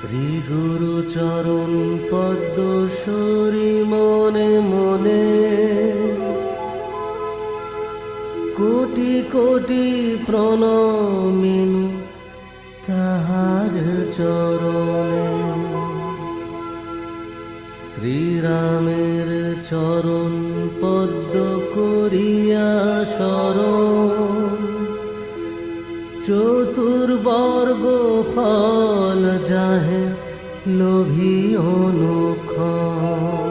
শ্রী গুরু চরণ পদ্ম সরি মনে মনে কোটি কোটি প্রণমিনু তাহার চরণে। শ্রীরামের চরণ পদ্ম করিয়া শরণ, চতুর্বর্গ ফল যাহে লোভী অনুক্ষণ।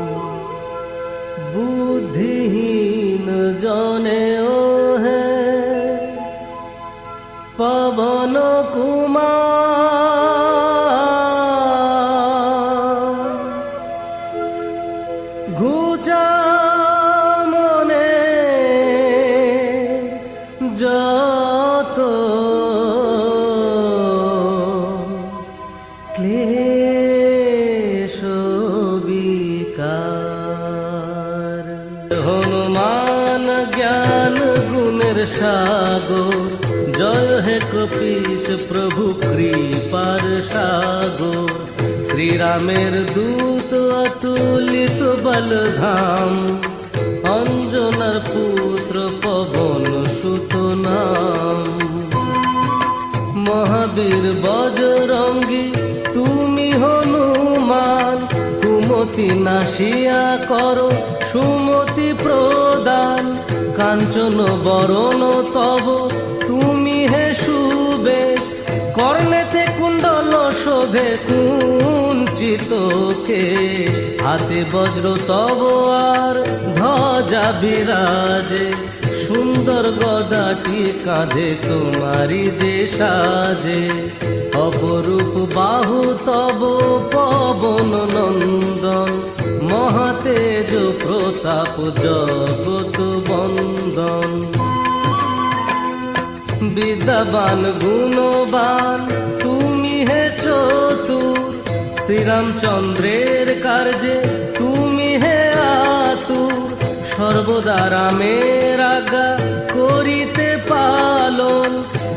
বুদ্ধিহীন জনে ও হে পবন কুমার, ঘুচা মনে যত ক্লেশ বিকার। হনুমান জ্ঞান গুণের সাগর, জয় হে কপীশ প্রভু কৃপার সাগর। শ্রীরামের দূত অতুলিত বলধাম, অঞ্জনার পুত্র পবন সুত নাম। মহাবীর বজরঙ্গী তুমি হনুমান, কুমতি নাশিয়া করো সুমতি প্রদান। কাঞ্চন বরণ তব তুমি হে সুবেশ, কর্ণেতে কুণ্ডল শোভে কুঞ্চিত কেশ। হাতে বজ্র তব আর ধ্বজা বিরাজে, সুন্দর গদাটি কাঁধে তোমারি যে সাজে। অপরূপ বাহু তব পবন নন্দন, মহাতেজ প্রতাপ জগত বন্দন। বিদ্যাবান গুণবান তুমি হে চতুর, শ্রীরামচন্দ্রের কার্যে তুমি হে আতুর। সর্বদা রামের আজ্ঞা করিতে পালন,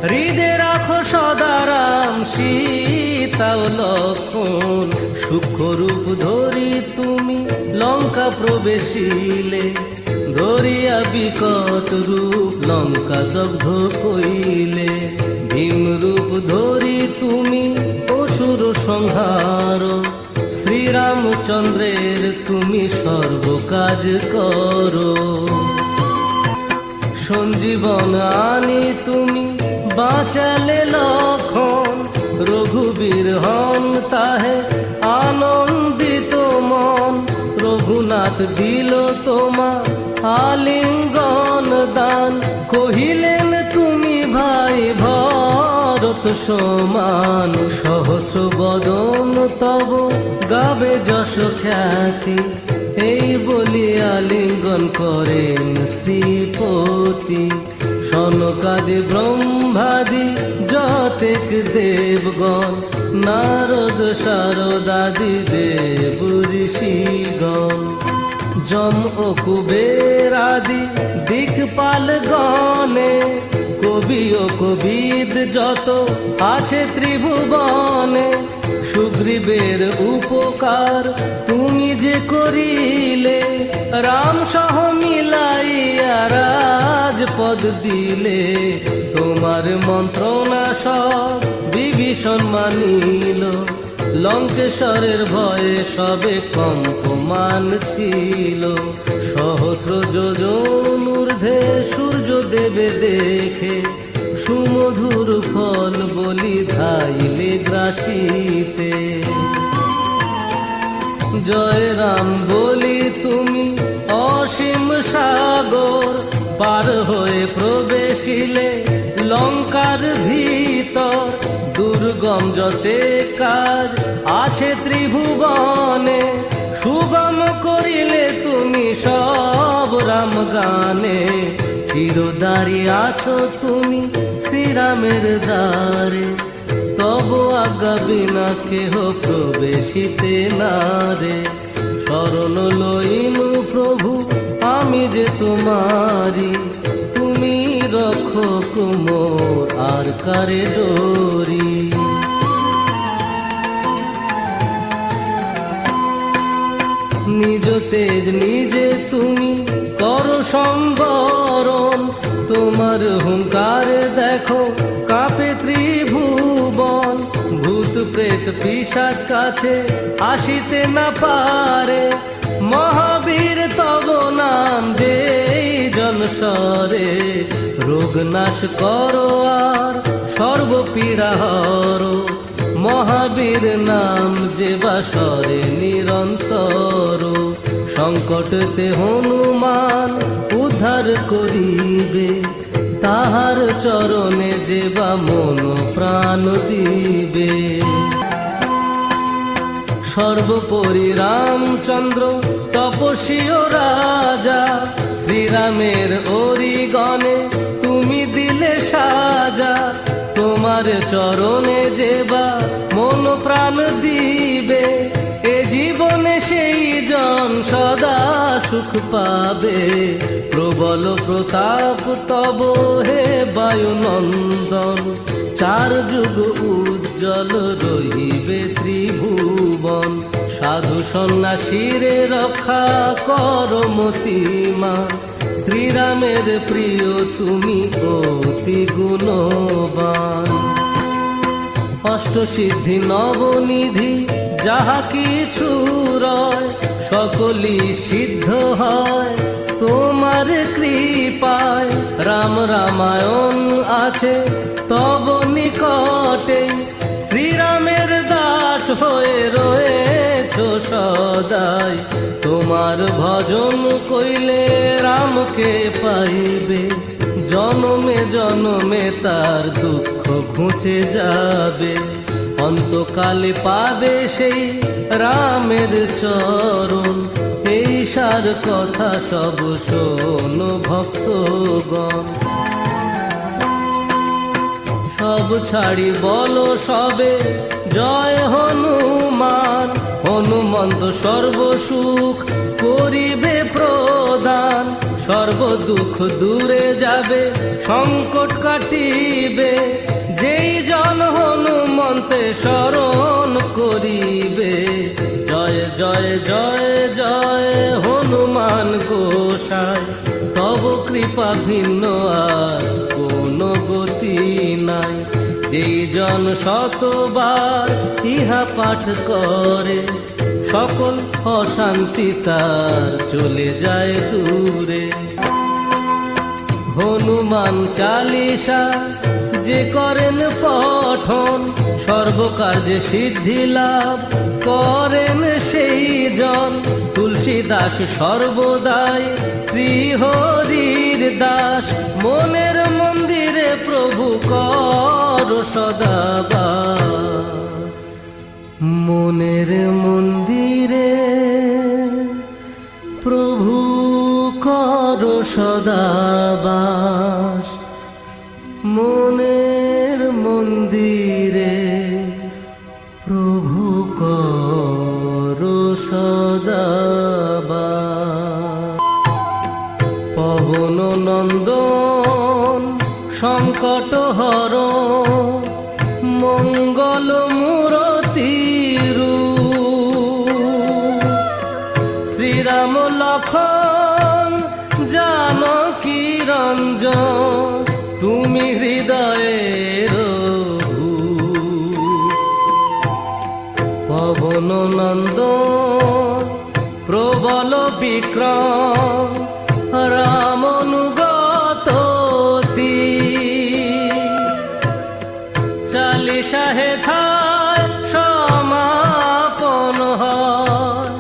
হৃদে রাখো সদা রাম সীতা ও লক্ষণ। সূক্ষ্মরূপ ধরি তুমি লঙ্কা প্রবেশিলে, ধরিয়া বিকট রূপ লঙ্কা দগ্ধ কইলে। ভীম রূপ ধরি তুমি অসুর সংহার, শ্রীরামচন্দ্রের তুমি সর্ব কাজ করো। সঞ্জীবন আনি তুমি বাঁচালে লক্ষণ, রঘুবীর হন তাহে আনন্দিত মন। রঘুনাথ দিল তোমা আলিঙ্গন দান, কহিলেন তুমি ভাই ভরত সমান। সহস্র বদন তব গাবে যশ খ্যাতি, এই বলি আলিঙ্গন করেন শ্রীপতি। সনকাদি ব্রহ্মাদি যতেক দেবগণ, নারদ শারদাদি দেব ঋষিগণ। যম ও কুবের আদি দিকপাল গণে, কবি ও কবিদ যত আছে ত্রিভুবনে। সুগ্রীবের উপকার তুমি যে করিলে, রাম সহ মিলাইয়া রাজপদ দিলে। তোমার মন্ত্রণা সব বিভীষণ মানিল, লঙ্কেশ্বরের ভয়ে সবে কম্পমান ছিল। সহস্র যোজন ঊর্ধ্বে সূর্য দেবে দেখে, সুমধুর ফল বলি ধাইলে গ্রাসিতে। জয় রাম বলি তুমি অসীম সাগর, পার হয়ে প্রবেশিলে লঙ্কার ভিতর। দুর্গম যতে কাজ আছে ত্রিভুবনে, সুগম করিলে তুমি সব রাম গানে। চিরদারি আছো তুমি শ্রীরামের দ্বারে, তব আজ্ঞা বিনা কেহ প্রবেশিতে নারে। শরণ লইনু প্রভু আমি যে তোমারি, তুমি রক্ষক মোর আর কারে ডোরি। নিজ তেজ নিজে তুমি করো সম্বরণ, তোমার হুঙ্কারে দেখো কাঁপে ত্রিভুবন। ভূত প্রেত পিশাচ কাছে আসিতে না পারে, মহাবীর তব নাম যেই জনস্বরে। রোগ নাশ করো আর সর্বপীড়া হরো, মহাবীর নাম যে বাসরে নিরন্তর। সংকটতে হনুমান উদ্ধার করিবে, তাহার চরণে যে বা মন প্রাণ দিবে। সর্বোপরি রামচন্দ্র তপস্বী ও রাজা, শ্রীরামের অরিগণে তুমি দিলে সাজা। তোমার চরণে যে বা মন প্রাণ দিবে, এ জীবনে সেই জন সদা সুখ পাবে। প্রবল প্রতাপ তব হে বায়ুনন্দন, চার যুগ উজ্জ্বল রহিবে ত্রিভুবন। সাধু সন্ন্যাসীরে রক্ষা কর মতিমান, শ্রীরামের প্রিয় তুমি অতি গুণবান। অষ্টসিদ্ধি নবনিধি যাহা কিছু রয়, সকলই সিদ্ধ হয় তোমার কৃপায়। রাম রামায়ণ আছে তব নিকটে, শ্রীরামের দাস হয়ে রয়েছ সদাই। তোমার ভজন কইলে রামকে পাইবে, জনমে জনমে তার দুঃখ ঘুচে যাবে। অন্তকালে পাবে সেই রামের চরণ, এই সার কথা সব শোনো ভক্তগণ। সব ছাড়ি বলো সবে জয় হনুমান, হনুমন্ত সর্বসুখ করিবে প্রদান। সর্ব দুঃখ দূরে যাবে সংকট কাটিবে, যেই জন হনুমন্তে শরণ করিবে। জয় জয় জয় জয় হনুমান গোসাই, তব কৃপা ভিন্ন আর কোনো গতি নাই। যেই জন শতবার ইহা পাঠ করে, সকল অশান্তি তার চলে যায় দূরে। হনুমান চালিসা যে করেন পঠন, সর্বকার্যে সিদ্ধি লাভ করেন সেই জন। তুলসীদাস সর্বদাই শ্রী হরির দাস, মনের মন্দিরে প্রভু কর সদাবাস। মনের মন্দিরে প্রভু কর সদাবাস, মনের মন্দিরে প্রভু কর সদাবাস। পবন নন্দন সংকট হর, মঙ্গল মূরতি রূপ। শ্রীরাম লক্ষণ জানকী রঞ্জন, তুমি হৃদয়ের ভূপ। পবন নন্দন প্রবল বিক্রম, রাম অনুগত চালিশা হেথায় সমাপন হয়,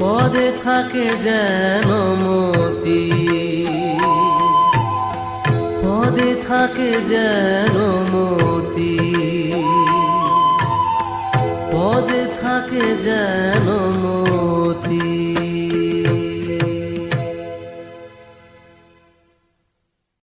পদে থাকে যেন মতি। পদে থাকে যেন মতি, পদে থাকে যেন